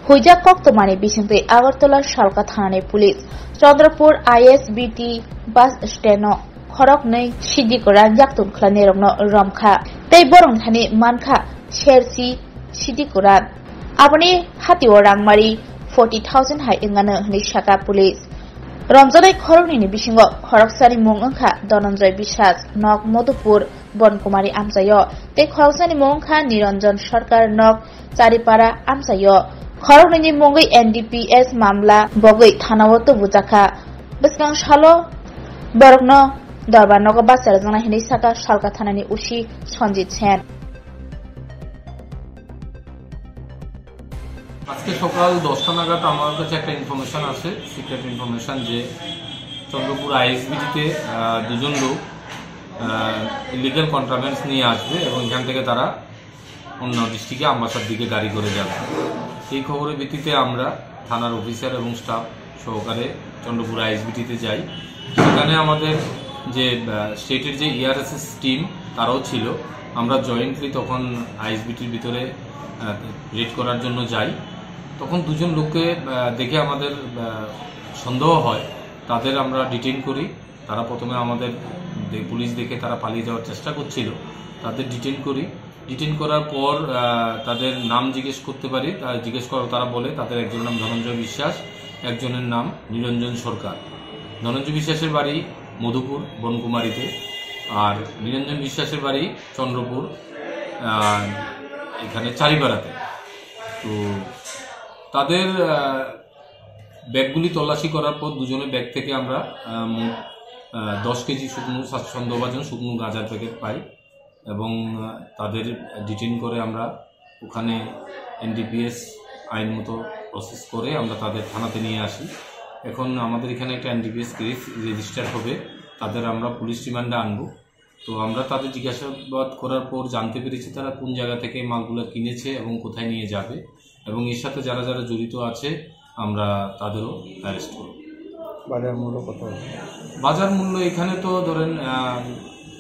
হুইজা কক্তমানি বিসিংতৈ Agartala সালকা থানাनि police Chandrapur ISBT बास stand खरक नै सिडिको रानजाक तुमख्लानि रंनो रमखा तै बरं थानि मानखा शेरसी सिडिको रान आबनि हातिओ रांमारि 40,000 हाय इंगानो हनि साका पुलिस रमजानाय खरकनि बिसिंगो खरकसानि मुं ओंखा धनन्जय बिश्वास नक मधुपुर बनकुमारी आमजायो तै खरकसानि मुं ओंखा निरंजन सरकार नक चारिपारा आमजायो खरकनि मुंगै NDPS मामला बगै थानाव तुबुजाखा बिसगां सालो बरकनो दरबार नग बासार जानाय हनि साका सालका थानानि उसी सन्जित सेन আজকে সকাল 10টা নাগাদ আমার কাছে একটা ইনফরমেশন আছে, সিক্রেট ইনফরমেশন যে চন্দ্রপুর ISBT-তে দুজন লোক ইলিগাল কন্ট্রাব্যান্ডস নিয়ে আসবে এবং এখান থেকে তারা অন্য ডিস্ট্রিক্টে আমবাসার দিকে গাড়ি করে যাবে। এই খবরের ভিত্তিতে আমরা থানার অফিসার এবং স্টাফ সহকারে চন্দ্রপুর ISBT-তে যাই। সেখানে আমাদের যে স্টেটের যে ERSS টিম তারাও ছিল। আমরা জয়েন্টলি তখন ISBT-র ভিতরে রেড করার জন্য যাই। তখন দুজন লোককে দেখে আমাদের সন্দেহ হয়, তাদের আমরা ডিটেইন করি। তারা প্রথমে আমাদের পুলিশ দেখে তারা পালিয়ে যাওয়ার চেষ্টা করছিল, তাদের ডিটেইন করি। ডিটেইন করার পর তাদের নাম জিজ্ঞেস করতে পারি, জিজ্ঞেস করার তারা বলে তাদের একজনের নাম ধনঞ্জয় বিশ্বাস, একজনের নাম নিরঞ্জন সরকার। ধনঞ্জয় বিশ্বাসের বাড়ি মধুপুর বনকুমারীতে, আর নিরঞ্জন বিশ্বাসের বাড়ি চন্দ্রপুর এখানে চারিপাড়াতে। তো তাদের ব্যাগগুলি তল্লাশি করার পর দুজনের ব্যাগ থেকে আমরা 10 কেজি শুকনো সন্দেহভাজন শুকনো গাঁজার প্যাকেট পাই এবং তাদের ডিটেইন করে আমরা ওখানে NDPS আইন মতো প্রসেস করে আমরা তাদের থানাতে নিয়ে আসি। এখন আমাদের এখানে একটা NDPS কেস রেজিস্টার হবে, তাদের আমরা পুলিশ রিমান্ডে আনবো। তো আমরা তাদের জিজ্ঞাসাবাদ করার পর জানতে পেরেছি তারা কোন জায়গা থেকে মালগুলো কিনেছে এবং কোথায় নিয়ে যাবে, এবং এর সাথে যারা যারা জড়িত আছে আমরা তাদেরও অ্যারেস্ট করব। বাজার মূল্য কত? বাজার মূল্য এখানে তো ধরেন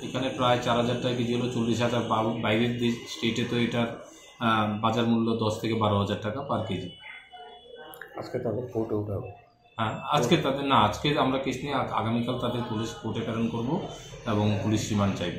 এখানে প্রায় 4,000 টাকা কেজি হলো, 40,000। বাইরের স্টেটে তো এটার বাজার মূল্য 10 থেকে 12,000 টাকা পার কেজি। আজকে তাদের কোর্টে উঠাবো? হ্যাঁ, আজকে তাদের না, আজকে আমরা কেস নিয়ে আগামীকাল তাদের পুলিশ কোর্টে প্রেরণ করবো এবং পুলিশ রিমান্ড চাইব।